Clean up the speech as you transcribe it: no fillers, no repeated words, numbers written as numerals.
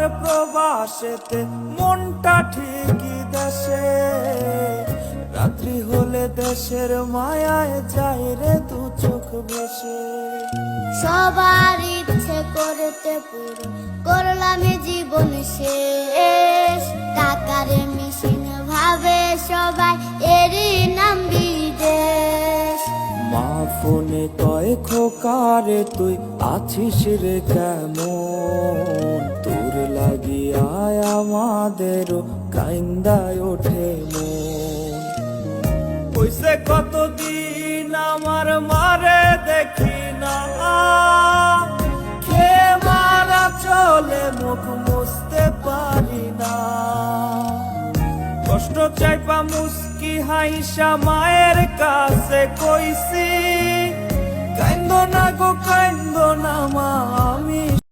আমার প্রবাসেতে মনটা ঠিকই দেশে, রাত্রি হলে দেশের মায়ায় যায় রে দু চোখ ভেসে। সবার ইচ্ছে করতে পুরো করলাম জীবন শেষ, টাকার মিশিন ভাবে সবাই এরই নাম বিদেশ। মা ফোনে কয় খোকারে তুই আছিস রে কেমন, তোর লাগিয়ায় আমাদেরও কাইন্দায় ওঠে মন। কইছে কতদিন আমার মারে দেখি না, খেয়ে মারা চলে মুখ মুছতে পারি না। কষ্ট চাইপা মুস্কি হাইসা মায়ের কাছে কইছি, কাইন্দ না গো কাইন্দ না মা, আমি